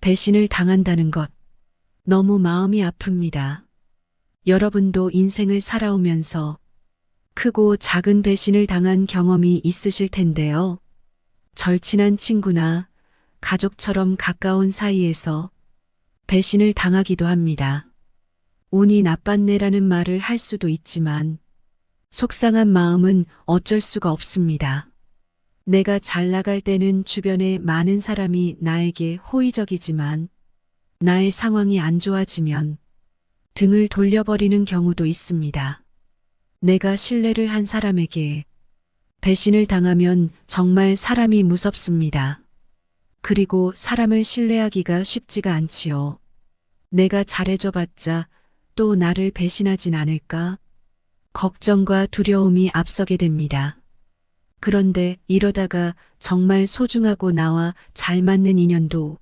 배신을 당한다는 것. 너무 마음이 아픕니다. 여러분도 인생을 살아오면서 크고 작은 배신을 당한 경험이 있으실 텐데요. 절친한 친구나 가족처럼 가까운 사이에서 배신을 당하기도 합니다. 운이 나빴네라는 말을 할 수도 있지만 속상한 마음은 어쩔 수가 없습니다. 내가 잘 나갈 때는 주변에 많은 사람이 나에게 호의적이지만 나의 상황이 안 좋아지면 등을 돌려버리는 경우도 있습니다. 내가 신뢰를 한 사람에게 배신을 당하면 정말 사람이 무섭습니다. 그리고 사람을 신뢰하기가 쉽지가 않지요. 내가 잘해줘봤자 또 나를 배신하진 않을까? 걱정과 두려움이 앞서게 됩니다. 그런데 이러다가 정말 소중하고 나와 잘 맞는 인연도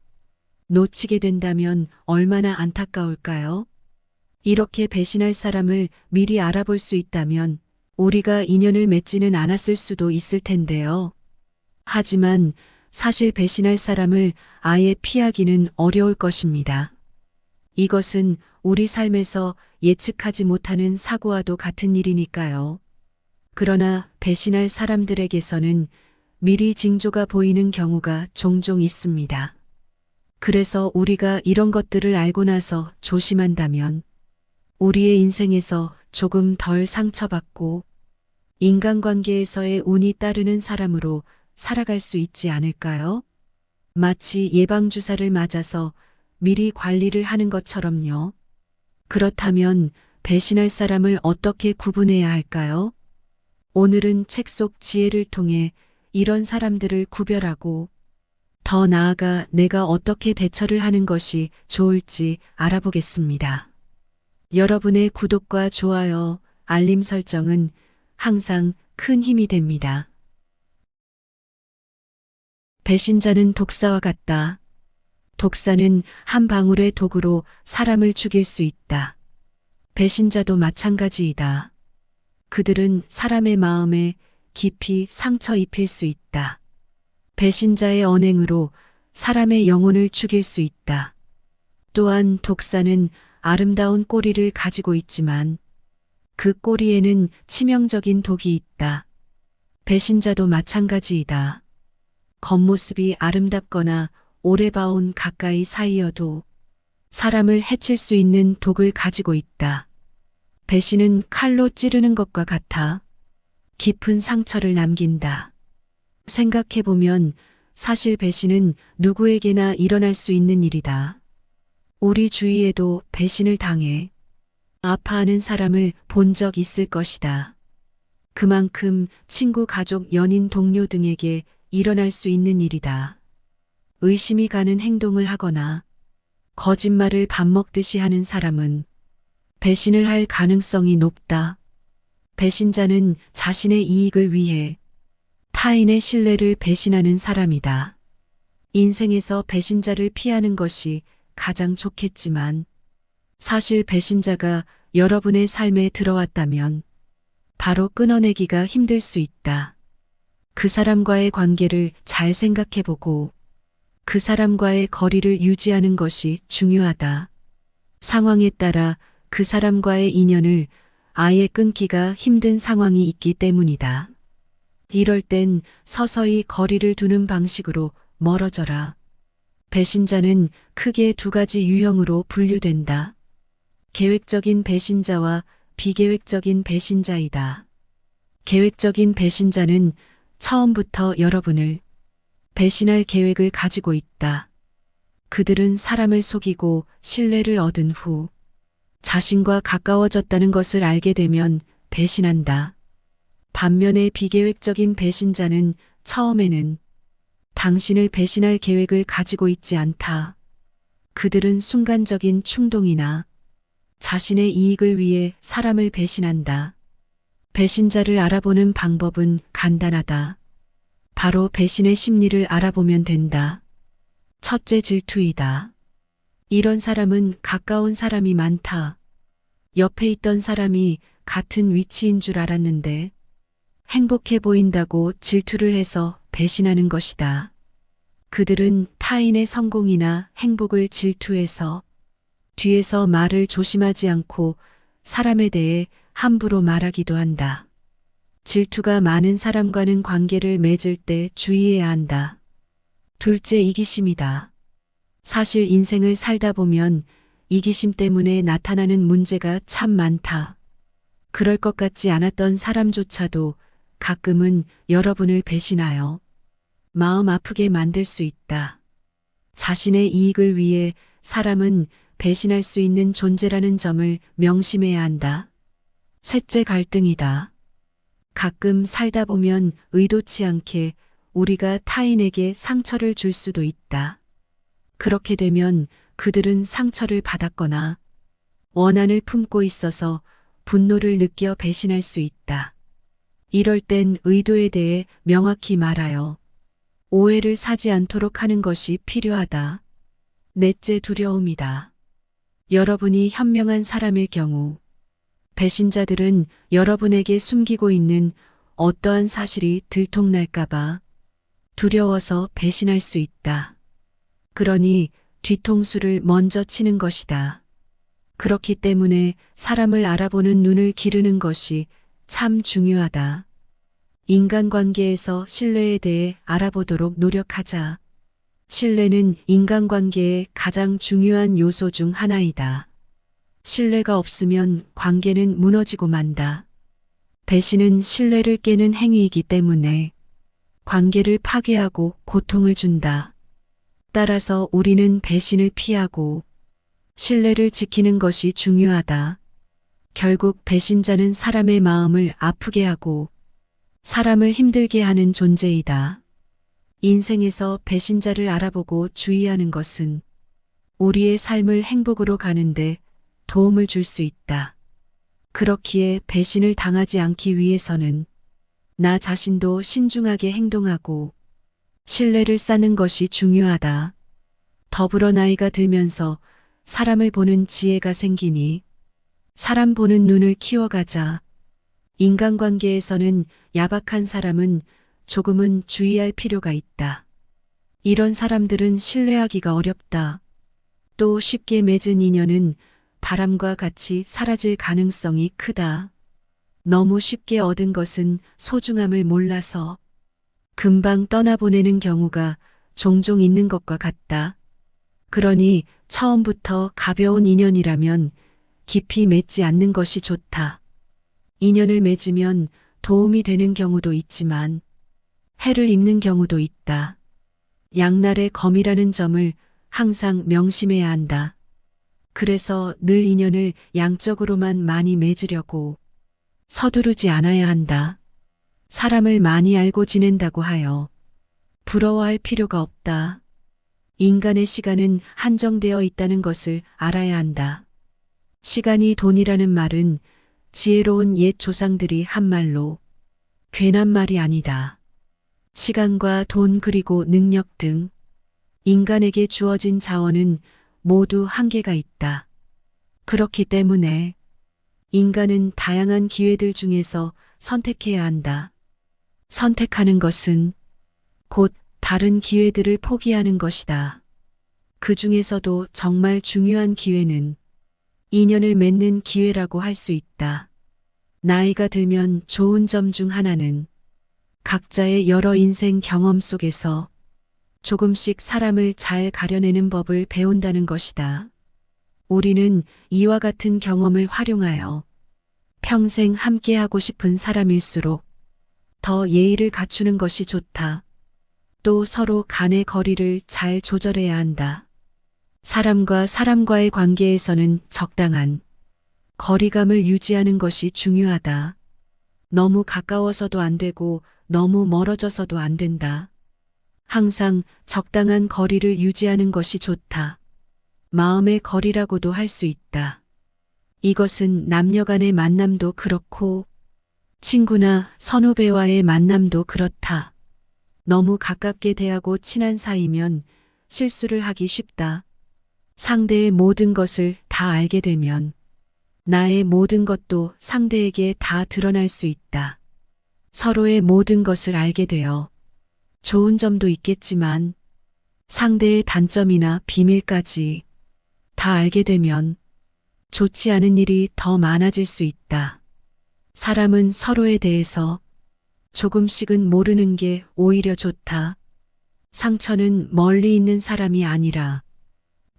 놓치게 된다면 얼마나 안타까울까요? 이렇게 배신할 사람을 미리 알아볼 수 있다면 우리가 인연을 맺지는 않았을 수도 있을 텐데요. 하지만 사실 배신할 사람을 아예 피하기는 어려울 것입니다. 이것은 우리 삶에서 예측하지 못하는 사고와도 같은 일이니까요. 그러나 배신할 사람들에게서는 미리 징조가 보이는 경우가 종종 있습니다. 그래서 우리가 이런 것들을 알고 나서 조심한다면 우리의 인생에서 조금 덜 상처받고 인간관계에서의 운이 따르는 사람으로 살아갈 수 있지 않을까요? 마치 예방주사를 맞아서 미리 관리를 하는 것처럼요. 그렇다면 배신할 사람을 어떻게 구분해야 할까요? 오늘은 책 속 지혜를 통해 이런 사람들을 구별하고 더 나아가 내가 어떻게 대처를 하는 것이 좋을지 알아보겠습니다. 여러분의 구독과 좋아요, 알림 설정은 항상 큰 힘이 됩니다. 배신자는 독사와 같다. 독사는 한 방울의 독으로 사람을 죽일 수 있다. 배신자도 마찬가지이다. 그들은 사람의 마음에 깊이 상처 입힐 수 있다. 배신자의 언행으로 사람의 영혼을 죽일 수 있다. 또한 독사는 아름다운 꼬리를 가지고 있지만 그 꼬리에는 치명적인 독이 있다. 배신자도 마찬가지이다. 겉모습이 아름답거나 오래 봐온 가까이 사이여도 사람을 해칠 수 있는 독을 가지고 있다. 배신은 칼로 찌르는 것과 같아 깊은 상처를 남긴다. 생각해보면 사실 배신은 누구에게나 일어날 수 있는 일이다. 우리 주위에도 배신을 당해 아파하는 사람을 본 적 있을 것이다. 그만큼 친구, 가족, 연인, 동료 등에게 일어날 수 있는 일이다. 의심이 가는 행동을 하거나 거짓말을 밥 먹듯이 하는 사람은 배신을 할 가능성이 높다. 배신자는 자신의 이익을 위해 타인의 신뢰를 배신하는 사람이다. 인생에서 배신자를 피하는 것이 가장 좋겠지만 사실 배신자가 여러분의 삶에 들어왔다면 바로 끊어내기가 힘들 수 있다. 그 사람과의 관계를 잘 생각해보고 그 사람과의 거리를 유지하는 것이 중요하다. 상황에 따라 그 사람과의 인연을 아예 끊기가 힘든 상황이 있기 때문이다. 이럴 땐 서서히 거리를 두는 방식으로 멀어져라. 배신자는 크게 두 가지 유형으로 분류된다. 계획적인 배신자와 비계획적인 배신자이다. 계획적인 배신자는 처음부터 여러분을 배신할 계획을 가지고 있다. 그들은 사람을 속이고 신뢰를 얻은 후 자신과 가까워졌다는 것을 알게 되면 배신한다. 반면에 비계획적인 배신자는 처음에는 당신을 배신할 계획을 가지고 있지 않다. 그들은 순간적인 충동이나 자신의 이익을 위해 사람을 배신한다. 배신자를 알아보는 방법은 간단하다. 바로 배신의 심리를 알아보면 된다. 첫째, 질투이다. 이런 사람은 가까운 사람이 많다. 옆에 있던 사람이 같은 위치인 줄 알았는데 행복해 보인다고 질투를 해서 배신하는 것이다. 그들은 타인의 성공이나 행복을 질투해서 뒤에서 말을 조심하지 않고 사람에 대해 함부로 말하기도 한다. 질투가 많은 사람과는 관계를 맺을 때 주의해야 한다. 둘째, 이기심이다. 사실 인생을 살다 보면 이기심 때문에 나타나는 문제가 참 많다. 그럴 것 같지 않았던 사람조차도 가끔은 여러분을 배신하여 마음 아프게 만들 수 있다. 자신의 이익을 위해 사람은 배신할 수 있는 존재라는 점을 명심해야 한다. 셋째, 갈등이다. 가끔 살다 보면 의도치 않게 우리가 타인에게 상처를 줄 수도 있다. 그렇게 되면 그들은 상처를 받았거나 원한을 품고 있어서 분노를 느껴 배신할 수 있다. 이럴 땐 의도에 대해 명확히 말하여 오해를 사지 않도록 하는 것이 필요하다. 넷째, 두려움이다. 여러분이 현명한 사람일 경우 배신자들은 여러분에게 숨기고 있는 어떠한 사실이 들통날까봐 두려워서 배신할 수 있다. 그러니 뒤통수를 먼저 치는 것이다. 그렇기 때문에 사람을 알아보는 눈을 기르는 것이 참 중요하다. 인간관계에서 신뢰에 대해 알아보도록 노력하자. 신뢰는 인간관계의 가장 중요한 요소 중 하나이다. 신뢰가 없으면 관계는 무너지고 만다. 배신은 신뢰를 깨는 행위이기 때문에 관계를 파괴하고 고통을 준다. 따라서 우리는 배신을 피하고 신뢰를 지키는 것이 중요하다. 결국 배신자는 사람의 마음을 아프게 하고 사람을 힘들게 하는 존재이다. 인생에서 배신자를 알아보고 주의하는 것은 우리의 삶을 행복으로 가는데 도움을 줄 수 있다. 그렇기에 배신을 당하지 않기 위해서는 나 자신도 신중하게 행동하고 신뢰를 쌓는 것이 중요하다. 더불어 나이가 들면서 사람을 보는 지혜가 생기니 사람 보는 눈을 키워가자. 인간관계에서는 야박한 사람은 조금은 주의할 필요가 있다. 이런 사람들은 신뢰하기가 어렵다. 또 쉽게 맺은 인연은 바람과 같이 사라질 가능성이 크다. 너무 쉽게 얻은 것은 소중함을 몰라서 금방 떠나보내는 경우가 종종 있는 것과 같다. 그러니 처음부터 가벼운 인연이라면 깊이 맺지 않는 것이 좋다. 인연을 맺으면 도움이 되는 경우도 있지만 해를 입는 경우도 있다. 양날의 검이라는 점을 항상 명심해야 한다. 그래서 늘 인연을 양적으로만 많이 맺으려고 서두르지 않아야 한다. 사람을 많이 알고 지낸다고 하여 부러워할 필요가 없다. 인간의 시간은 한정되어 있다는 것을 알아야 한다. 시간이 돈이라는 말은 지혜로운 옛 조상들이 한 말로 괜한 말이 아니다. 시간과 돈 그리고 능력 등 인간에게 주어진 자원은 모두 한계가 있다. 그렇기 때문에 인간은 다양한 기회들 중에서 선택해야 한다. 선택하는 것은 곧 다른 기회들을 포기하는 것이다. 그 중에서도 정말 중요한 기회는 인연을 맺는 기회라고 할 수 있다. 나이가 들면 좋은 점 중 하나는 각자의 여러 인생 경험 속에서 조금씩 사람을 잘 가려내는 법을 배운다는 것이다. 우리는 이와 같은 경험을 활용하여 평생 함께하고 싶은 사람일수록 더 예의를 갖추는 것이 좋다. 또 서로 간의 거리를 잘 조절해야 한다. 사람과 사람과의 관계에서는 적당한 거리감을 유지하는 것이 중요하다. 너무 가까워서도 안 되고 너무 멀어져서도 안 된다. 항상 적당한 거리를 유지하는 것이 좋다. 마음의 거리라고도 할 수 있다. 이것은 남녀 간의 만남도 그렇고 친구나 선후배와의 만남도 그렇다. 너무 가깝게 대하고 친한 사이면 실수를 하기 쉽다. 상대의 모든 것을 다 알게 되면 나의 모든 것도 상대에게 다 드러날 수 있다. 서로의 모든 것을 알게 되어 좋은 점도 있겠지만 상대의 단점이나 비밀까지 다 알게 되면 좋지 않은 일이 더 많아질 수 있다. 사람은 서로에 대해서 조금씩은 모르는 게 오히려 좋다. 상처는 멀리 있는 사람이 아니라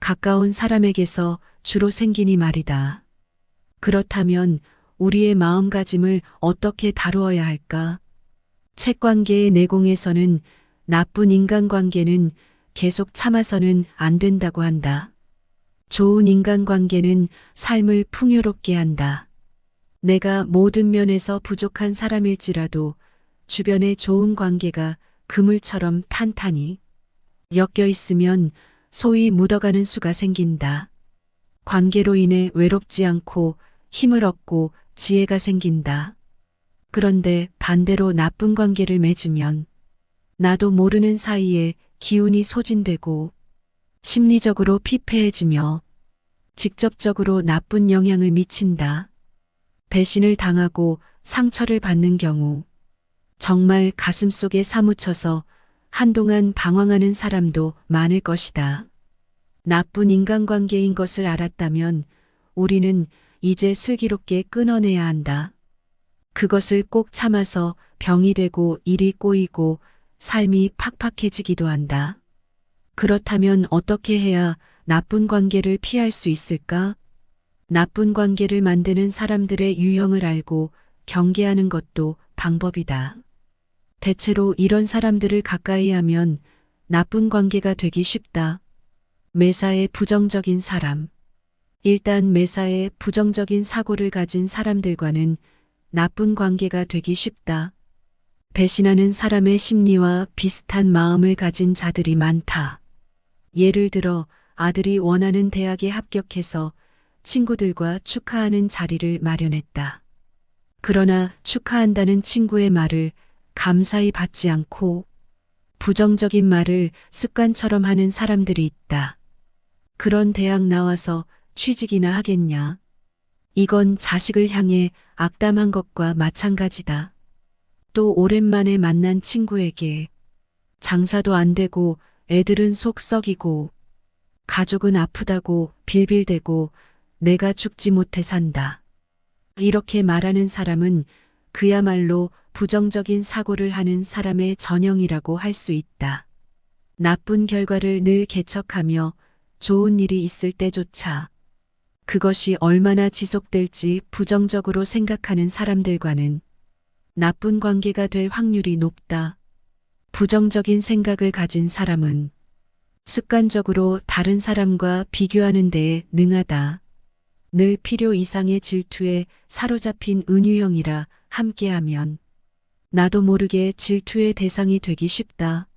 가까운 사람에게서 주로 생기니 말이다. 그렇다면 우리의 마음가짐을 어떻게 다루어야 할까? 책관계의 내공에서는 나쁜 인간관계는 계속 참아서는 안 된다고 한다. 좋은 인간관계는 삶을 풍요롭게 한다. 내가 모든 면에서 부족한 사람일지라도 주변에 좋은 관계가 그물처럼 탄탄히 엮여 있으면 소위 묻어가는 수가 생긴다. 관계로 인해 외롭지 않고 힘을 얻고 지혜가 생긴다. 그런데 반대로 나쁜 관계를 맺으면 나도 모르는 사이에 기운이 소진되고 심리적으로 피폐해지며 직접적으로 나쁜 영향을 미친다. 배신을 당하고 상처를 받는 경우 정말 가슴속에 사무쳐서 한동안 방황하는 사람도 많을 것이다. 나쁜 인간관계인 것을 알았다면 우리는 이제 슬기롭게 끊어내야 한다. 그것을 꼭 참아서 병이 되고 일이 꼬이고 삶이 팍팍해지기도 한다. 그렇다면 어떻게 해야 나쁜 관계를 피할 수 있을까? 나쁜 관계를 만드는 사람들의 유형을 알고 경계하는 것도 방법이다. 대체로 이런 사람들을 가까이 하면 나쁜 관계가 되기 쉽다. 매사에 부정적인 사람. 일단 매사에 부정적인 사고를 가진 사람들과는 나쁜 관계가 되기 쉽다. 배신하는 사람의 심리와 비슷한 마음을 가진 자들이 많다. 예를 들어 아들이 원하는 대학에 합격해서 친구들과 축하하는 자리를 마련했다. 그러나 축하한다는 친구의 말을 감사히 받지 않고 부정적인 말을 습관처럼 하는 사람들이 있다. 그런 대학 나와서 취직이나 하겠냐? 이건 자식을 향해 악담한 것과 마찬가지다. 또 오랜만에 만난 친구에게 장사도 안 되고 애들은 속 썩이고 가족은 아프다고 빌빌대고 내가 죽지 못해 산다. 이렇게 말하는 사람은 그야말로 부정적인 사고를 하는 사람의 전형이라고 할 수 있다. 나쁜 결과를 늘 개척하며 좋은 일이 있을 때조차 그것이 얼마나 지속될지 부정적으로 생각하는 사람들과는 나쁜 관계가 될 확률이 높다. 부정적인 생각을 가진 사람은 습관적으로 다른 사람과 비교하는 데에 능하다. 늘 필요 이상의 질투에 사로잡힌 은유형이라 함께하면 나도 모르게 질투의 대상이 되기 쉽다.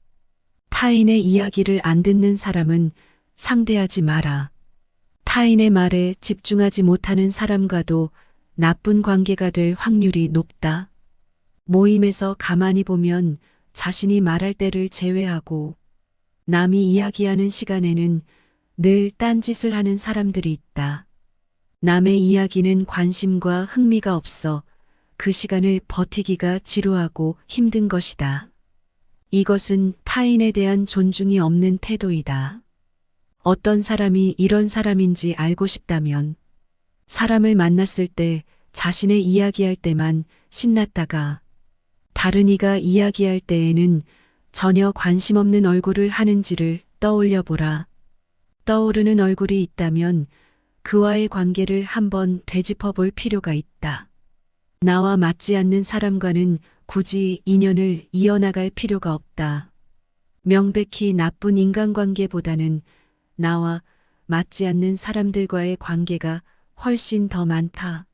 타인의 이야기를 안 듣는 사람은 상대하지 마라. 타인의 말에 집중하지 못하는 사람과도 나쁜 관계가 될 확률이 높다. 모임에서 가만히 보면 자신이 말할 때를 제외하고 남이 이야기하는 시간에는 늘 딴짓을 하는 사람들이 있다. 남의 이야기는 관심과 흥미가 없어 그 시간을 버티기가 지루하고 힘든 것이다. 이것은 타인에 대한 존중이 없는 태도이다. 어떤 사람이 이런 사람인지 알고 싶다면 사람을 만났을 때 자신의 이야기할 때만 신났다가 다른 이가 이야기할 때에는 전혀 관심 없는 얼굴을 하는지를 떠올려 보라. 떠오르는 얼굴이 있다면 그와의 관계를 한번 되짚어 볼 필요가 있다. 나와 맞지 않는 사람과는 굳이 인연을 이어나갈 필요가 없다. 명백히 나쁜 인간관계보다는 나와 맞지 않는 사람들과의 관계가 훨씬 더 많다.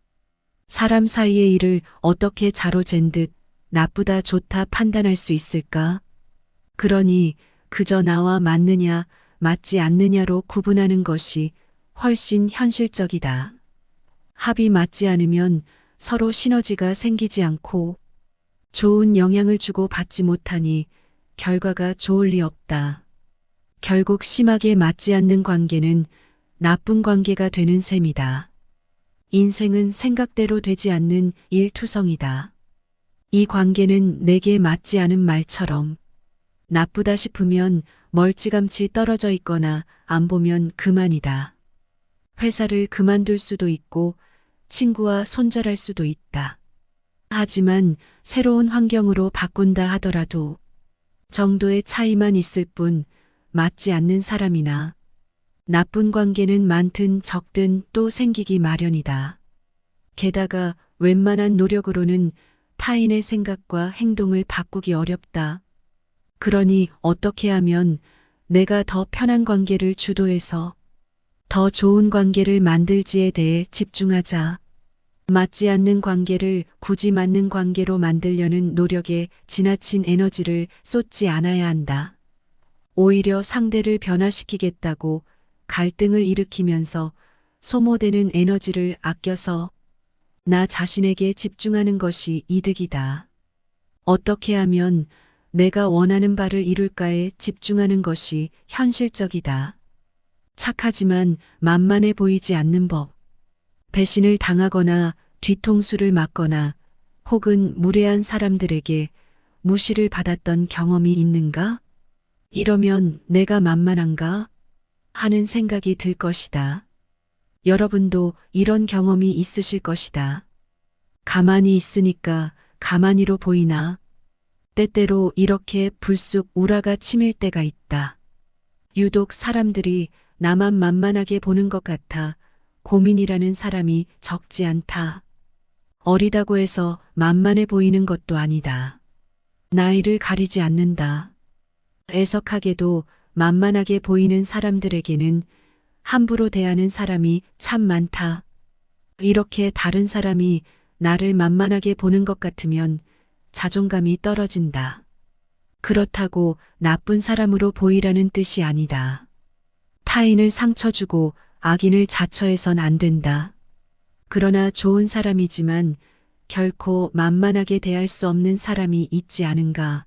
사람 사이의 일을 어떻게 자로 잰 듯 나쁘다 좋다 판단할 수 있을까? 그러니 그저 나와 맞느냐 맞지 않느냐로 구분하는 것이 훨씬 현실적이다. 합이 맞지 않으면 서로 시너지가 생기지 않고 좋은 영향을 주고 받지 못하니 결과가 좋을 리 없다. 결국 심하게 맞지 않는 관계는 나쁜 관계가 되는 셈이다. 인생은 생각대로 되지 않는 일투성이다. 이 관계는 내게 맞지 않은 말처럼 나쁘다 싶으면 멀찌감치 떨어져 있거나 안 보면 그만이다. 회사를 그만둘 수도 있고 친구와 손절할 수도 있다. 하지만 새로운 환경으로 바꾼다 하더라도 정도의 차이만 있을 뿐 맞지 않는 사람이나 나쁜 관계는 많든 적든 또 생기기 마련이다. 게다가 웬만한 노력으로는 타인의 생각과 행동을 바꾸기 어렵다. 그러니 어떻게 하면 내가 더 편한 관계를 주도해서 더 좋은 관계를 만들지에 대해 집중하자. 맞지 않는 관계를 굳이 맞는 관계로 만들려는 노력에 지나친 에너지를 쏟지 않아야 한다. 오히려 상대를 변화시키겠다고 갈등을 일으키면서 소모되는 에너지를 아껴서 나 자신에게 집중하는 것이 이득이다. 어떻게 하면 내가 원하는 바를 이룰까에 집중하는 것이 현실적이다. 착하지만 만만해 보이지 않는 법. 배신을 당하거나 뒤통수를 맞거나 혹은 무례한 사람들에게 무시를 받았던 경험이 있는가? 이러면 내가 만만한가? 하는 생각이 들 것이다. 여러분도 이런 경험이 있으실 것이다. 가만히 있으니까 가만히로 보이나? 때때로 이렇게 불쑥 우라가 치밀 때가 있다. 유독 사람들이 나만 만만하게 보는 것 같아 고민이라는 사람이 적지 않다. 어리다고 해서 만만해 보이는 것도 아니다. 나이를 가리지 않는다. 애석하게도 만만하게 보이는 사람들에게는 함부로 대하는 사람이 참 많다. 이렇게 다른 사람이 나를 만만하게 보는 것 같으면 자존감이 떨어진다. 그렇다고 나쁜 사람으로 보이라는 뜻이 아니다. 타인을 상처 주고 악인을 자처해선 안 된다. 그러나 좋은 사람이지만 결코 만만하게 대할 수 없는 사람이 있지 않은가.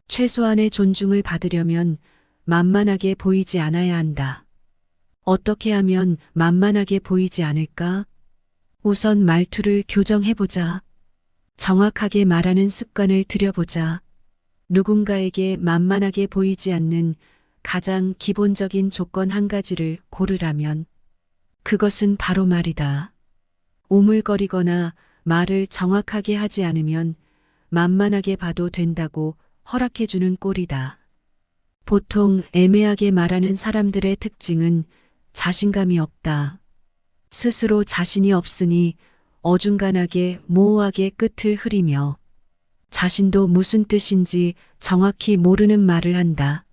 최소한의 존중을 받으려면 만만하게 보이지 않아야 한다. 어떻게 하면 만만하게 보이지 않을까? 우선 말투를 교정해보자. 정확하게 말하는 습관을 들여보자. 누군가에게 만만하게 보이지 않는 가장 기본적인 조건 한 가지를 고르라면 그것은 바로 말이다. 우물거리거나 말을 정확하게 하지 않으면 만만하게 봐도 된다고 허락해주는 꼴이다. 보통 애매하게 말하는 사람들의 특징은 자신감이 없다. 스스로 자신이 없으니 어중간하게 모호하게 끝을 흐리며 자신도 무슨 뜻인지 정확히 모르는 말을 한다.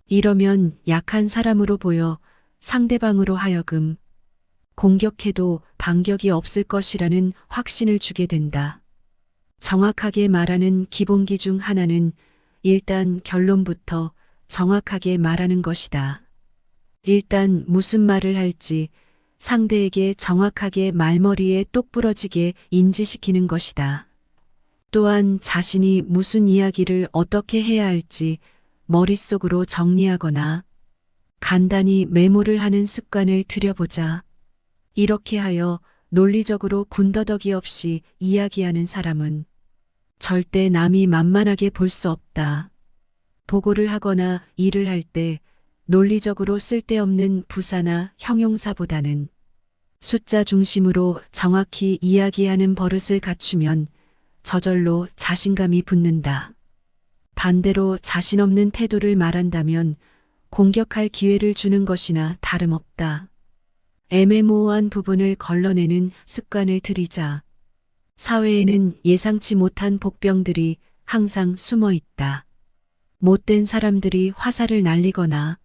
이러면 약한 사람으로 보여 상대방으로 하여금 공격해도 반격이 없을 것이라는 확신을 주게 된다. 정확하게 말하는 기본기 중 하나는 일단 결론부터 정확하게 말하는 것이다. 일단 무슨 말을 할지 상대에게 정확하게 말머리에 똑 부러지게 인지시키는 것이다. 또한 자신이 무슨 이야기를 어떻게 해야 할지 머릿속으로 정리하거나 간단히 메모를 하는 습관을 들여보자. 이렇게 하여 논리적으로 군더더기 없이 이야기하는 사람은 절대 남이 만만하게 볼 수 없다. 보고를 하거나 일을 할 때 논리적으로 쓸데없는 부사나 형용사보다는 숫자 중심으로 정확히 이야기하는 버릇을 갖추면 저절로 자신감이 붙는다. 반대로 자신 없는 태도를 말한다면 공격할 기회를 주는 것이나 다름없다. 애매모호한 부분을 걸러내는 습관을 들이자. 사회에는 예상치 못한 복병들이 항상 숨어 있다. 못된 사람들이 화살을 날리거나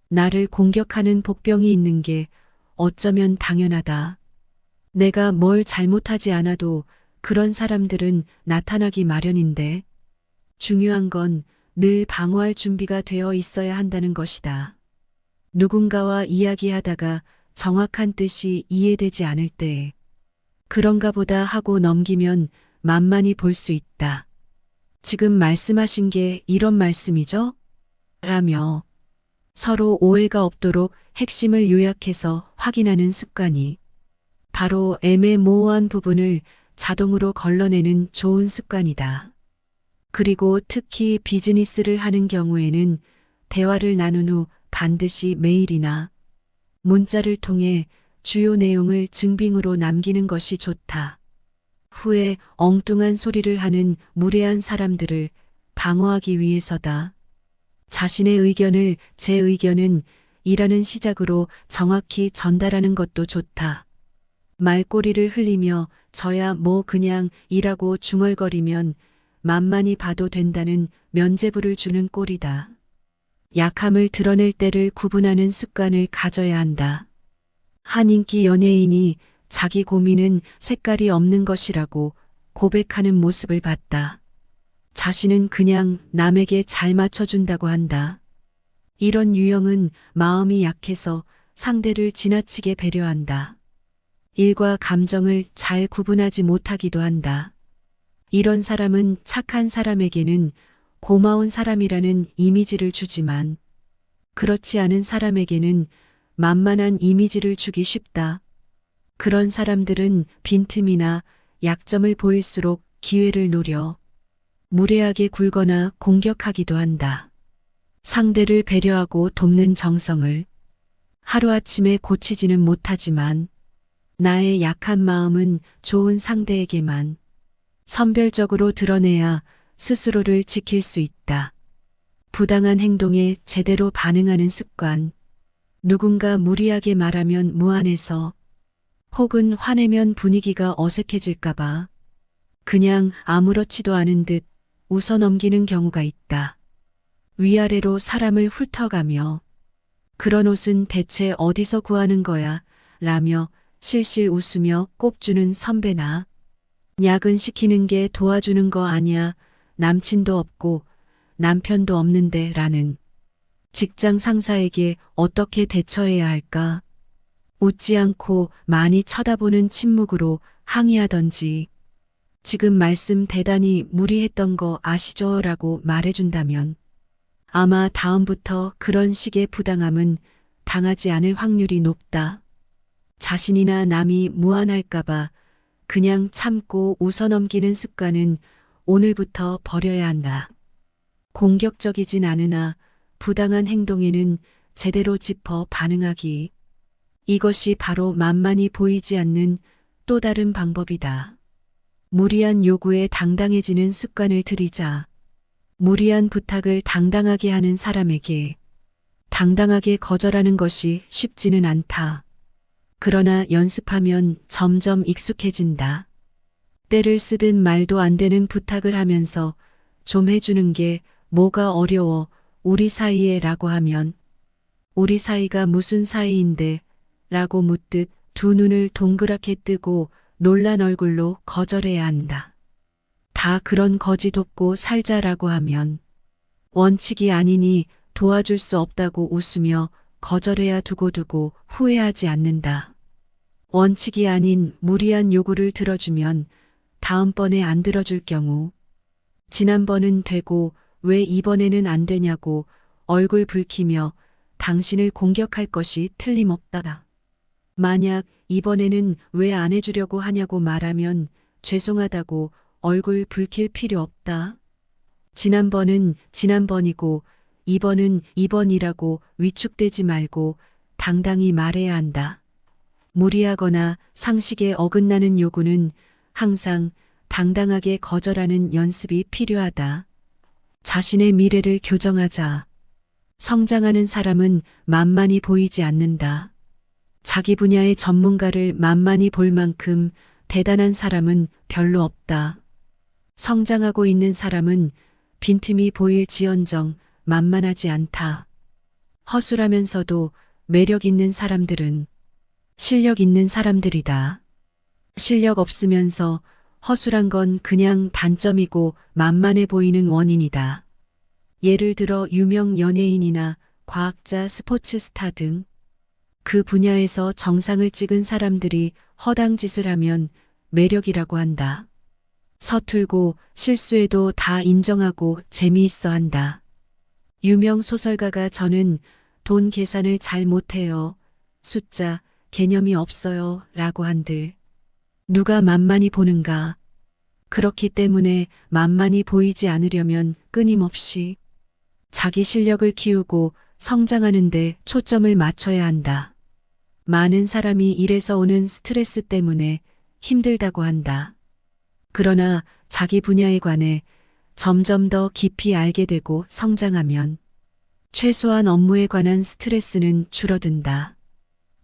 나를 공격하는 복병이 있는 게 어쩌면 당연하다. 내가 뭘 잘못하지 않아도 그런 사람들은 나타나기 마련인데 중요한 건 늘 방어할 준비가 되어 있어야 한다는 것이다. 누군가와 이야기하다가 정확한 뜻이 이해되지 않을 때 그런가 보다 하고 넘기면 만만히 볼 수 있다. 지금 말씀하신 게 이런 말씀이죠? 라며 서로 오해가 없도록 핵심을 요약해서 확인하는 습관이 바로 애매모호한 부분을 자동으로 걸러내는 좋은 습관이다. 그리고 특히 비즈니스를 하는 경우에는 대화를 나눈 후 반드시 메일이나 문자를 통해 주요 내용을 증빙으로 남기는 것이 좋다. 후에 엉뚱한 소리를 하는 무례한 사람들을 방어하기 위해서다. 자신의 의견을 제 의견은 이라는 시작으로 정확히 전달하는 것도 좋다. 말꼬리를 흘리며 저야 뭐 그냥 이라고 중얼거리면 만만히 봐도 된다는 면죄부를 주는 꼴이다. 약함을 드러낼 때를 구분하는 습관을 가져야 한다. 한 인기 연예인이 자기 고민은 색깔이 없는 것이라고 고백하는 모습을 봤다. 자신은 그냥 남에게 잘 맞춰준다고 한다. 이런 유형은 마음이 약해서 상대를 지나치게 배려한다. 일과 감정을 잘 구분하지 못하기도 한다. 이런 사람은 착한 사람에게는 고마운 사람이라는 이미지를 주지만 그렇지 않은 사람에게는 만만한 이미지를 주기 쉽다. 그런 사람들은 빈틈이나 약점을 보일수록 기회를 노려 무례하게 굴거나 공격하기도 한다. 상대를 배려하고 돕는 정성을 하루아침에 고치지는 못하지만 나의 약한 마음은 좋은 상대에게만 선별적으로 드러내야 스스로를 지킬 수 있다. 부당한 행동에 제대로 반응하는 습관. 누군가 무리하게 말하면 무안해서 혹은 화내면 분위기가 어색해질까봐 그냥 아무렇지도 않은 듯 웃어 넘기는 경우가 있다. 위아래로 사람을 훑어가며 그런 옷은 대체 어디서 구하는 거야? 라며 실실 웃으며 꼽주는 선배나 야근시키는 게 도와주는 거 아니야? 남친도 없고 남편도 없는데 라는 직장 상사에게 어떻게 대처해야 할까? 웃지 않고 많이 쳐다보는 침묵으로 항의하던지 지금 말씀 대단히 무리했던 거 아시죠? 라고 말해준다면 아마 다음부터 그런 식의 부당함은 당하지 않을 확률이 높다. 자신이나 남이 무안할까봐 그냥 참고 웃어넘기는 습관은 오늘부터 버려야 한다. 공격적이진 않으나 부당한 행동에는 제대로 짚어 반응하기. 이것이 바로 만만히 보이지 않는 또 다른 방법이다. 무리한 요구에 당당해지는 습관을 들이자. 무리한 부탁을 당당하게 하는 사람에게 당당하게 거절하는 것이 쉽지는 않다. 그러나 연습하면 점점 익숙해진다. 때를 쓰든 말도 안 되는 부탁을 하면서 좀 해주는 게 뭐가 어려워 우리 사이에 라고 하면 우리 사이가 무슨 사이인데 라고 묻듯 두 눈을 동그랗게 뜨고 놀란 얼굴로 거절해야 한다. 다 그런 거지 돕고 살자라고 하면 원칙이 아니니 도와줄 수 없다고 웃으며 거절해야 두고두고 후회하지 않는다. 원칙이 아닌 무리한 요구를 들어주면 다음번에 안 들어줄 경우 지난번은 되고 왜 이번에는 안 되냐고 얼굴 붉히며 당신을 공격할 것이 틀림없다. 만약 이번에는 왜 안 해주려고 하냐고 말하면 죄송하다고 얼굴 붉힐 필요 없다. 지난번은 지난번이고 이번은 이번이라고 위축되지 말고 당당히 말해야 한다. 무리하거나 상식에 어긋나는 요구는 항상 당당하게 거절하는 연습이 필요하다. 자신의 미래를 교정하자. 성장하는 사람은 만만히 보이지 않는다. 자기 분야의 전문가를 만만히 볼 만큼 대단한 사람은 별로 없다. 성장하고 있는 사람은 빈틈이 보일지언정 만만하지 않다. 허술하면서도 매력 있는 사람들은 실력 있는 사람들이다. 실력 없으면서 허술한 건 그냥 단점이고 만만해 보이는 원인이다. 예를 들어 유명 연예인이나 과학자, 스포츠 스타 등 그 분야에서 정상을 찍은 사람들이 허당 짓을 하면 매력이라고 한다. 서툴고 실수해도 다 인정하고 재미있어 한다. 유명 소설가가 저는 돈 계산을 잘 못해요. 숫자, 개념이 없어요. 라고 한들 누가 만만히 보는가. 그렇기 때문에 만만히 보이지 않으려면 끊임없이 자기 실력을 키우고 성장하는데 초점을 맞춰야 한다. 많은 사람이 일에서 오는 스트레스 때문에 힘들다고 한다. 그러나 자기 분야에 관해 점점 더 깊이 알게 되고 성장하면 최소한 업무에 관한 스트레스는 줄어든다.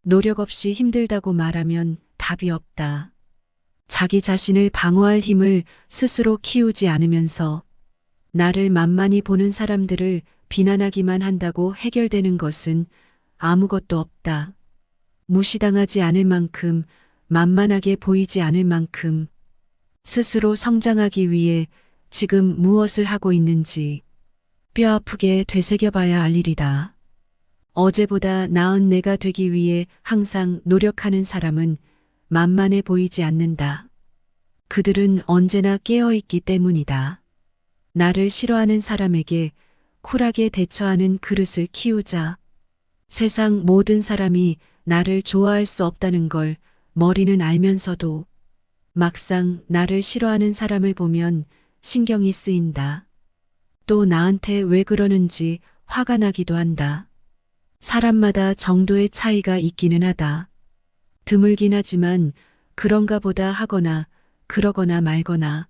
노력 없이 힘들다고 말하면 답이 없다. 자기 자신을 방어할 힘을 스스로 키우지 않으면서 나를 만만히 보는 사람들을 비난하기만 한다고 해결되는 것은 아무것도 없다. 무시당하지 않을 만큼, 만만하게 보이지 않을 만큼 스스로 성장하기 위해 지금 무엇을 하고 있는지 뼈아프게 되새겨봐야 할 일이다. 어제보다 나은 내가 되기 위해 항상 노력하는 사람은 만만해 보이지 않는다. 그들은 언제나 깨어있기 때문이다. 나를 싫어하는 사람에게 쿨하게 대처하는 그릇을 키우자. 세상 모든 사람이 나를 좋아할 수 없다는 걸 머리는 알면서도 막상 나를 싫어하는 사람을 보면 신경이 쓰인다. 또 나한테 왜 그러는지 화가 나기도 한다. 사람마다 정도의 차이가 있기는 하다. 드물긴 하지만 그런가 보다 하거나 그러거나 말거나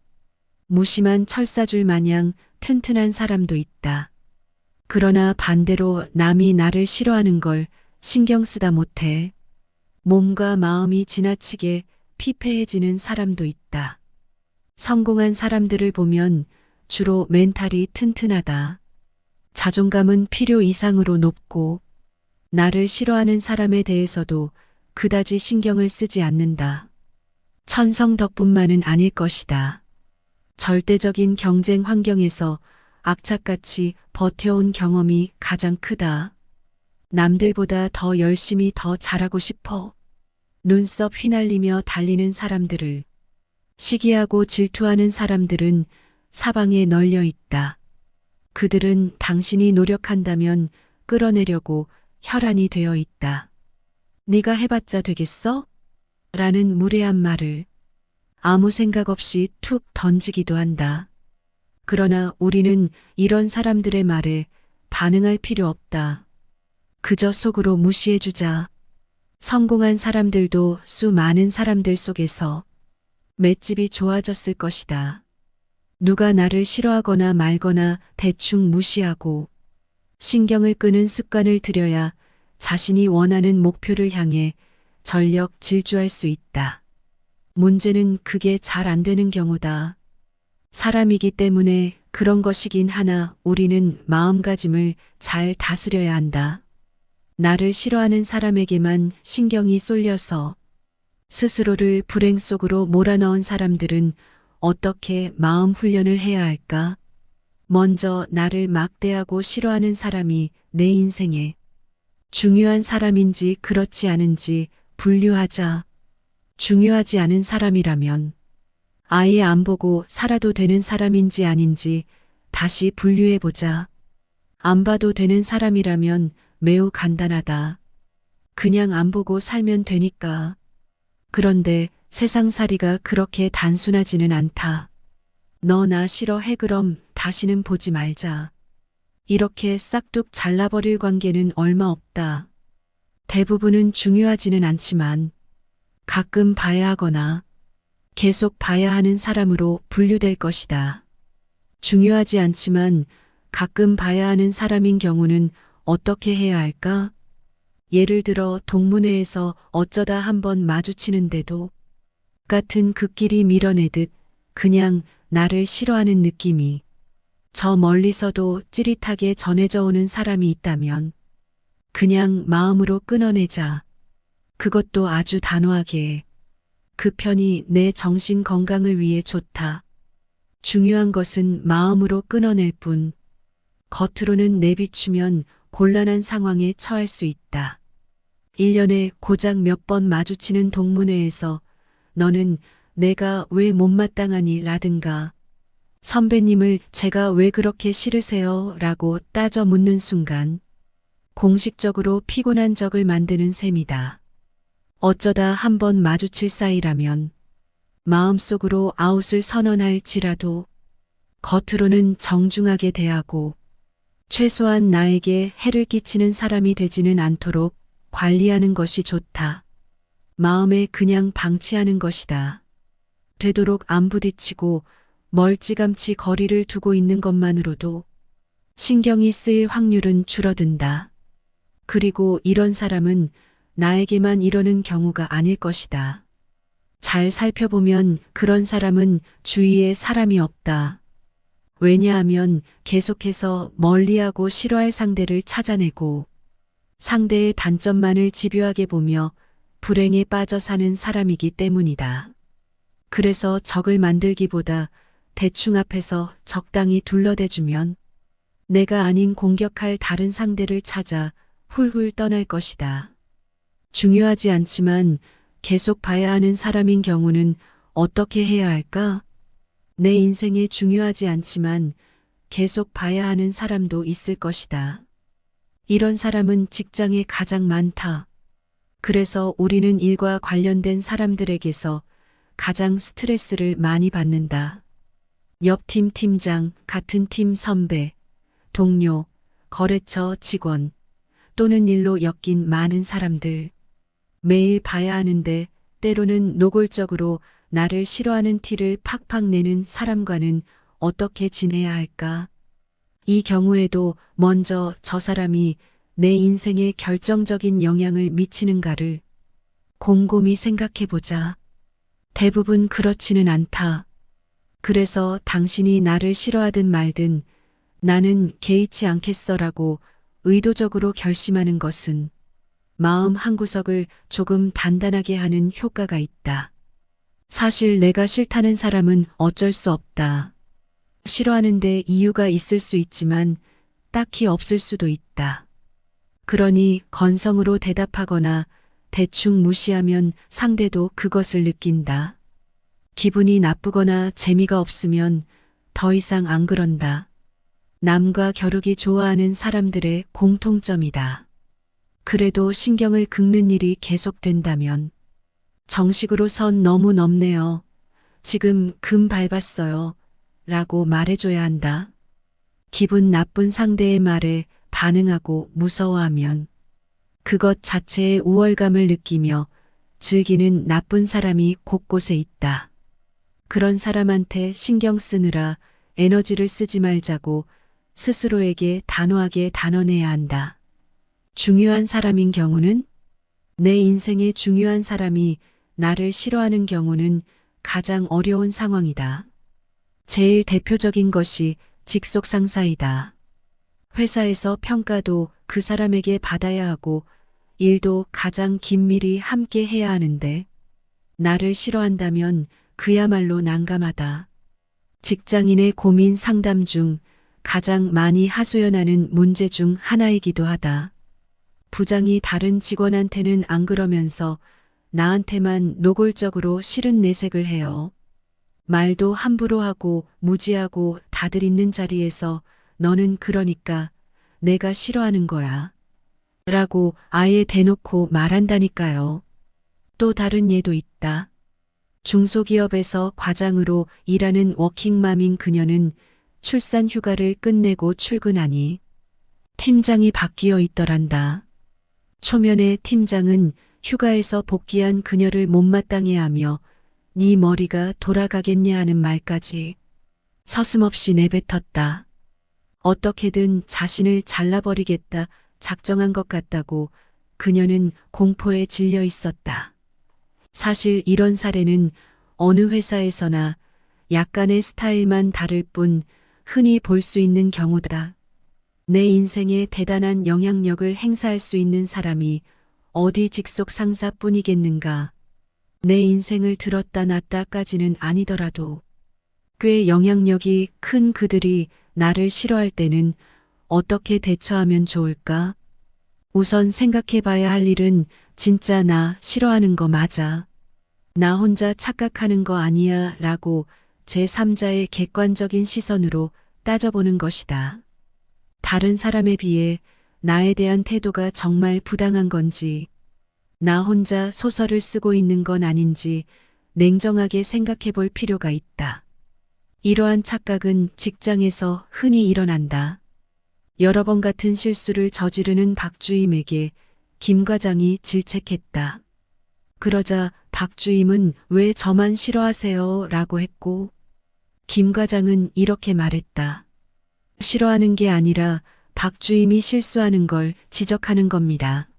무심한 철사줄 마냥 튼튼한 사람도 있다. 그러나 반대로 남이 나를 싫어하는 걸 신경 쓰다 못해 몸과 마음이 지나치게 피폐해지는 사람도 있다. 성공한 사람들을 보면 주로 멘탈이 튼튼하다. 자존감은 필요 이상으로 높고 나를 싫어하는 사람에 대해서도 그다지 신경을 쓰지 않는다. 천성 덕분만은 아닐 것이다. 절대적인 경쟁 환경에서 악착같이 버텨온 경험이 가장 크다. 남들보다 더 열심히 더 잘하고 싶어 눈썹 휘날리며 달리는 사람들을 시기하고 질투하는 사람들은 사방에 널려 있다. 그들은 당신이 노력한다면 끌어내려고 혈안이 되어 있다. 네가 해봤자 되겠어? 라는 무례한 말을 아무 생각 없이 툭 던지기도 한다. 그러나 우리는 이런 사람들의 말에 반응할 필요 없다. 그저 속으로 무시해주자. 성공한 사람들도 수많은 사람들 속에서 맷집이 좋아졌을 것이다. 누가 나를 싫어하거나 말거나 대충 무시하고 신경을 끄는 습관을 들여야 자신이 원하는 목표를 향해 전력 질주할 수 있다. 문제는 그게 잘 안 되는 경우다. 사람이기 때문에 그런 것이긴 하나 우리는 마음가짐을 잘 다스려야 한다. 나를 싫어하는 사람에게만 신경이 쏠려서 스스로를 불행 속으로 몰아넣은 사람들은 어떻게 마음 훈련을 해야 할까? 먼저 나를 막대하고 싫어하는 사람이 내 인생에 중요한 사람인지 그렇지 않은지 분류하자. 중요하지 않은 사람이라면 아예 안 보고 살아도 되는 사람인지 아닌지 다시 분류해보자. 안 봐도 되는 사람이라면 매우 간단하다. 그냥 안 보고 살면 되니까. 그런데 세상살이가 그렇게 단순하지는 않다. 너 나 싫어해 그럼 다시는 보지 말자. 이렇게 싹둑 잘라버릴 관계는 얼마 없다. 대부분은 중요하지는 않지만 가끔 봐야 하거나 계속 봐야 하는 사람으로 분류될 것이다. 중요하지 않지만 가끔 봐야 하는 사람인 경우는 어떻게 해야 할까? 예를 들어 동문회에서 어쩌다 한번 마주치는데도 같은 극끼리 밀어내듯 그냥 나를 싫어하는 느낌이 저 멀리서도 찌릿하게 전해져 오는 사람이 있다면 그냥 마음으로 끊어내자. 그것도 아주 단호하게. 그 편이 내 정신 건강을 위해 좋다. 중요한 것은 마음으로 끊어낼 뿐. 겉으로는 내비추면 곤란한 상황에 처할 수 있다. 1년에 고작 몇 번 마주치는 동문회에서 너는 내가 왜 못마땅하니 라든가 선배님을 제가 왜 그렇게 싫으세요? 라고 따져 묻는 순간 공식적으로 피곤한 적을 만드는 셈이다. 어쩌다 한번 마주칠 사이라면 마음속으로 아웃을 선언할지라도 겉으로는 정중하게 대하고 최소한 나에게 해를 끼치는 사람이 되지는 않도록 관리하는 것이 좋다. 마음에 그냥 방치하는 것이다. 되도록 안 부딪히고 멀찌감치 거리를 두고 있는 것만으로도 신경이 쓰일 확률은 줄어든다. 그리고 이런 사람은 나에게만 이러는 경우가 아닐 것이다. 잘 살펴보면 그런 사람은 주위에 사람이 없다. 왜냐하면 계속해서 멀리하고 싫어할 상대를 찾아내고 상대의 단점만을 집요하게 보며 불행에 빠져 사는 사람이기 때문이다. 그래서 적을 만들기보다 대충 앞에서 적당히 둘러대주면 내가 아닌 공격할 다른 상대를 찾아 훌훌 떠날 것이다. 중요하지 않지만 계속 봐야 하는 사람인 경우는 어떻게 해야 할까? 내 인생에 중요하지 않지만 계속 봐야 하는 사람도 있을 것이다. 이런 사람은 직장에 가장 많다. 그래서 우리는 일과 관련된 사람들에게서 가장 스트레스를 많이 받는다. 옆팀 팀장, 같은 팀 선배, 동료, 거래처 직원, 또는 일로 엮인 많은 사람들. 매일 봐야 하는데 때로는 노골적으로 나를 싫어하는 티를 팍팍 내는 사람과는 어떻게 지내야 할까? 이 경우에도 먼저 저 사람이 내 인생에 결정적인 영향을 미치는가를 곰곰이 생각해 보자. 대부분 그렇지는 않다. 그래서 당신이 나를 싫어하든 말든 나는 개의치 않겠어라고 의도적으로 결심하는 것은 마음 한구석을 조금 단단하게 하는 효과가 있다. 사실 내가 싫다는 사람은 어쩔 수 없다. 싫어하는데 이유가 있을 수 있지만 딱히 없을 수도 있다. 그러니 건성으로 대답하거나 대충 무시하면 상대도 그것을 느낀다. 기분이 나쁘거나 재미가 없으면 더 이상 안 그런다. 남과 겨루기 좋아하는 사람들의 공통점이다. 그래도 신경을 긁는 일이 계속된다면 정식으로 선 너무 넘네요. 지금 금 밟았어요. 라고 말해줘야 한다. 기분 나쁜 상대의 말에 반응하고 무서워하면 그것 자체에 우월감을 느끼며 즐기는 나쁜 사람이 곳곳에 있다. 그런 사람한테 신경 쓰느라 에너지를 쓰지 말자고 스스로에게 단호하게 단언해야 한다. 중요한 사람인 경우는? 내 인생에 중요한 사람이 나를 싫어하는 경우는 가장 어려운 상황이다. 제일 대표적인 것이 직속 상사이다. 회사에서 평가도 그 사람에게 받아야 하고 일도 가장 긴밀히 함께 해야 하는데 나를 싫어한다면 그야말로 난감하다. 직장인의 고민 상담 중 가장 많이 하소연하는 문제 중 하나이기도 하다. 부장이 다른 직원한테는 안 그러면서 나한테만 노골적으로 싫은 내색을 해요. 말도 함부로 하고 무지하고 다들 있는 자리에서 너는 그러니까 내가 싫어하는 거야. 라고 아예 대놓고 말한다니까요. 또 다른 예도 있다. 중소기업에서 과장으로 일하는 워킹맘인 그녀는 출산 휴가를 끝내고 출근하니 팀장이 바뀌어 있더란다. 초면에 팀장은 휴가에서 복귀한 그녀를 못마땅해 하며 네 머리가 돌아가겠냐 하는 말까지 서슴없이 내뱉었다. 어떻게든 자신을 잘라버리겠다 작정한 것 같다고 그녀는 공포에 질려 있었다. 사실 이런 사례는 어느 회사에서나 약간의 스타일만 다를 뿐 흔히 볼 수 있는 경우다. 내 인생에 대단한 영향력을 행사할 수 있는 사람이 어디 직속 상사뿐이겠는가. 내 인생을 들었다 놨다까지는 아니더라도 꽤 영향력이 큰 그들이 나를 싫어할 때는 어떻게 대처하면 좋을까? 우선 생각해 봐야 할 일은 진짜 나 싫어하는 거 맞아. 나 혼자 착각하는 거 아니야 라고 제3자의 객관적인 시선으로 따져보는 것이다. 다른 사람에 비해 나에 대한 태도가 정말 부당한 건지, 나 혼자 소설을 쓰고 있는 건 아닌지 냉정하게 생각해 볼 필요가 있다. 이러한 착각은 직장에서 흔히 일어난다. 여러 번 같은 실수를 저지르는 박주임에게 김 과장이 질책했다. 그러자 박주임은 왜 저만 싫어하세요? 라고 했고, 김 과장은 이렇게 말했다. 싫어하는 게 아니라 박주임이 실수하는 걸 지적하는 겁니다.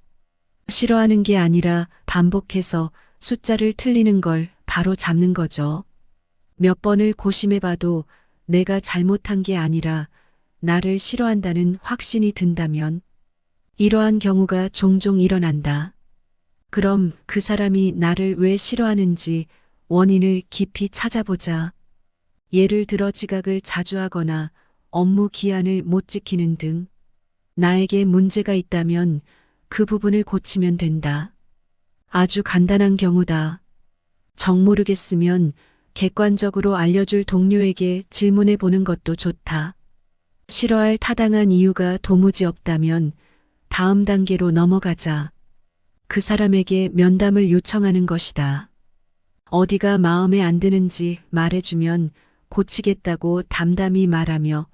싫어하는 게 아니라 반복해서 숫자를 틀리는 걸 바로 잡는 거죠. 몇 번을 고심해봐도 내가 잘못한 게 아니라 나를 싫어한다는 확신이 든다면 이러한 경우가 종종 일어난다. 그럼 그 사람이 나를 왜 싫어하는지 원인을 깊이 찾아보자. 예를 들어 지각을 자주 하거나 업무 기한을 못 지키는 등 나에게 문제가 있다면 그 부분을 고치면 된다. 아주 간단한 경우다. 정 모르겠으면 객관적으로 알려줄 동료에게 질문해 보는 것도 좋다. 싫어할 타당한 이유가 도무지 없다면 다음 단계로 넘어가자. 그 사람에게 면담을 요청하는 것이다. 어디가 마음에 안 드는지 말해주면 고치겠다고 담담히 말하며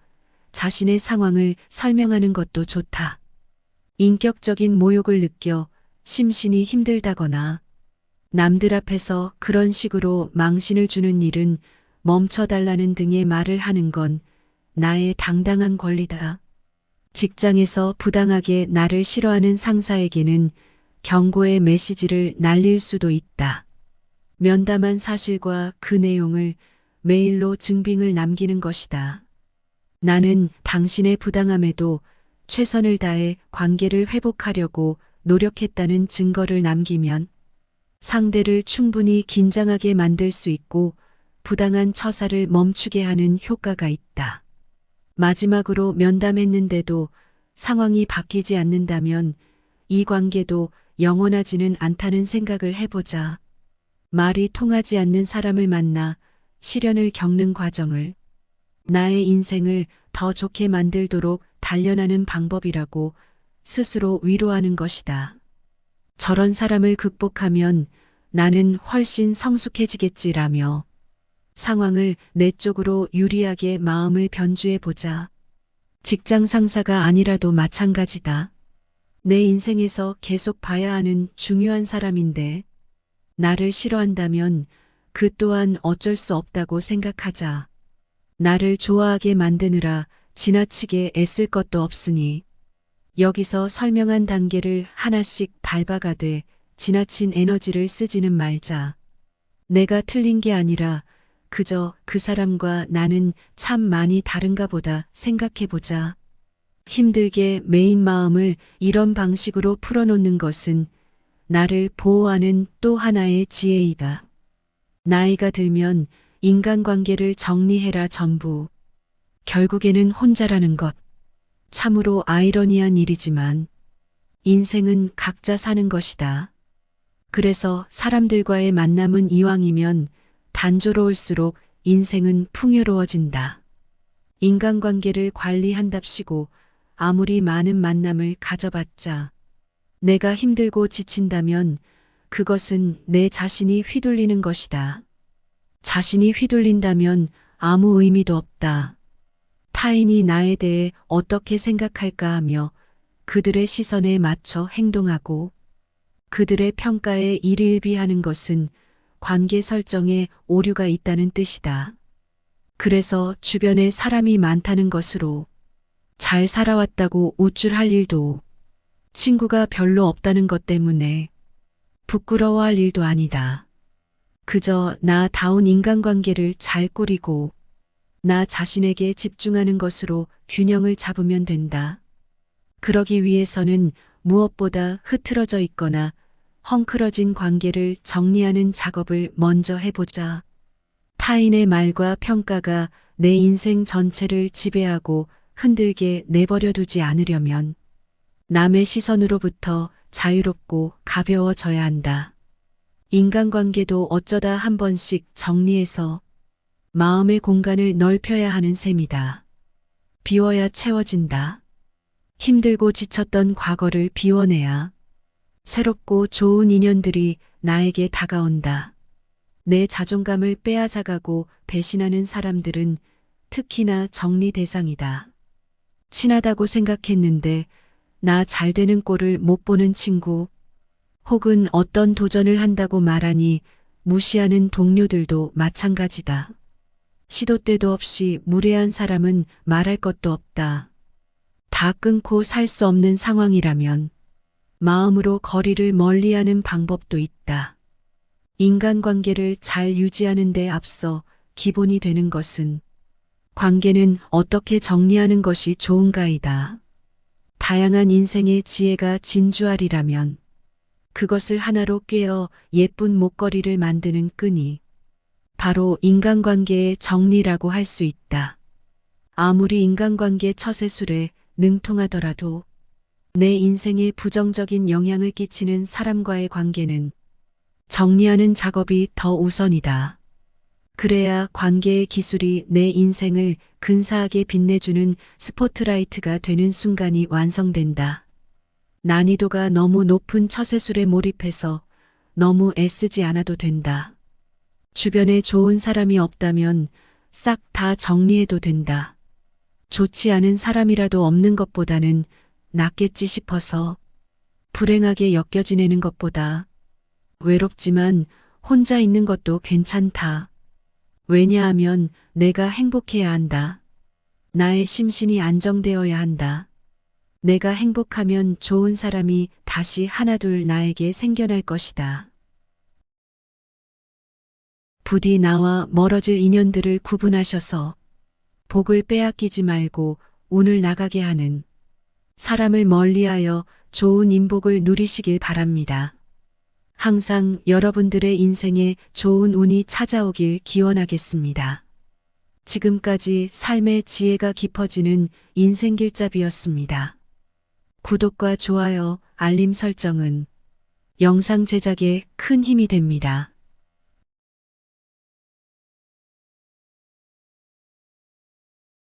자신의 상황을 설명하는 것도 좋다. 인격적인 모욕을 느껴 심신이 힘들다거나 남들 앞에서 그런 식으로 망신을 주는 일은 멈춰달라는 등의 말을 하는 건 나의 당당한 권리다. 직장에서 부당하게 나를 싫어하는 상사에게는 경고의 메시지를 날릴 수도 있다. 면담한 사실과 그 내용을 메일로 증빙을 남기는 것이다. 나는 당신의 부당함에도 최선을 다해 관계를 회복하려고 노력했다는 증거를 남기면 상대를 충분히 긴장하게 만들 수 있고 부당한 처사를 멈추게 하는 효과가 있다. 마지막으로 면담했는데도 상황이 바뀌지 않는다면 이 관계도 영원하지는 않다는 생각을 해보자. 말이 통하지 않는 사람을 만나 시련을 겪는 과정을 나의 인생을 더 좋게 만들도록 단련하는 방법이라고 스스로 위로하는 것이다. 저런 사람을 극복하면 나는 훨씬 성숙해지겠지라며 상황을 내 쪽으로 유리하게 마음을 변주해 보자. 직장 상사가 아니라도 마찬가지다. 내 인생에서 계속 봐야 하는 중요한 사람인데 나를 싫어한다면 그 또한 어쩔 수 없다고 생각하자. 나를 좋아하게 만드느라 지나치게 애쓸 것도 없으니 여기서 설명한 단계를 하나씩 밟아가되 지나친 에너지를 쓰지는 말자. 내가 틀린 게 아니라 그저 그 사람과 나는 참 많이 다른가 보다 생각해보자. 힘들게 메인 마음을 이런 방식으로 풀어놓는 것은 나를 보호하는 또 하나의 지혜이다. 나이가 들면 인간관계를 정리해라 전부. 결국에는 혼자라는 것. 참으로 아이러니한 일이지만 인생은 각자 사는 것이다. 그래서 사람들과의 만남은 이왕이면 단조로울수록 인생은 풍요로워진다. 인간관계를 관리한답시고 아무리 많은 만남을 가져봤자 내가 힘들고 지친다면 그것은 내 자신이 휘둘리는 것이다. 자신이 휘둘린다면 아무 의미도 없다. 타인이 나에 대해 어떻게 생각할까 하며 그들의 시선에 맞춰 행동하고 그들의 평가에 일일비하는 것은 관계 설정에 오류가 있다는 뜻이다. 그래서 주변에 사람이 많다는 것으로 잘 살아왔다고 우쭐할 일도 친구가 별로 없다는 것 때문에 부끄러워할 일도 아니다. 그저 나다운 인간관계를 잘 꾸리고 나 자신에게 집중하는 것으로 균형을 잡으면 된다. 그러기 위해서는 무엇보다 흐트러져 있거나 헝클어진 관계를 정리하는 작업을 먼저 해보자. 타인의 말과 평가가 내 인생 전체를 지배하고 흔들게 내버려 두지 않으려면 남의 시선으로부터 자유롭고 가벼워져야 한다. 인간관계도 어쩌다 한 번씩 정리해서 마음의 공간을 넓혀야 하는 셈이다. 비워야 채워진다. 힘들고 지쳤던 과거를 비워내야 새롭고 좋은 인연들이 나에게 다가온다. 내 자존감을 빼앗아가고 배신하는 사람들은 특히나 정리 대상이다. 친하다고 생각했는데 나 잘 되는 꼴을 못 보는 친구, 혹은 어떤 도전을 한다고 말하니 무시하는 동료들도 마찬가지다. 시도 때도 없이 무례한 사람은 말할 것도 없다. 다 끊고 살 수 없는 상황이라면 마음으로 거리를 멀리하는 방법도 있다. 인간관계를 잘 유지하는 데 앞서 기본이 되는 것은 관계는 어떻게 정리하는 것이 좋은가이다. 다양한 인생의 지혜가 진주알이라면 그것을 하나로 꿰어 예쁜 목걸이를 만드는 끈이 바로 인간관계의 정리라고 할 수 있다. 아무리 인간관계 처세술에 능통하더라도 내 인생에 부정적인 영향을 끼치는 사람과의 관계는 정리하는 작업이 더 우선이다. 그래야 관계의 기술이 내 인생을 근사하게 빛내주는 스포트라이트가 되는 순간이 완성된다. 난이도가 너무 높은 처세술에 몰입해서 너무 애쓰지 않아도 된다. 주변에 좋은 사람이 없다면 싹 다 정리해도 된다. 좋지 않은 사람이라도 없는 것보다는 낫겠지 싶어서 불행하게 엮여 지내는 것보다 외롭지만 혼자 있는 것도 괜찮다. 왜냐하면 내가 행복해야 한다. 나의 심신이 안정되어야 한다. 내가 행복하면 좋은 사람이 다시 하나둘 나에게 생겨날 것이다. 부디 나와 멀어질 인연들을 구분하셔서 복을 빼앗기지 말고 운을 나가게 하는 사람을 멀리하여 좋은 인복을 누리시길 바랍니다. 항상 여러분들의 인생에 좋은 운이 찾아오길 기원하겠습니다. 지금까지 삶의 지혜가 깊어지는 인생길잡이였습니다. 구독과 좋아요, 알림 설정은 영상 제작에 큰 힘이 됩니다.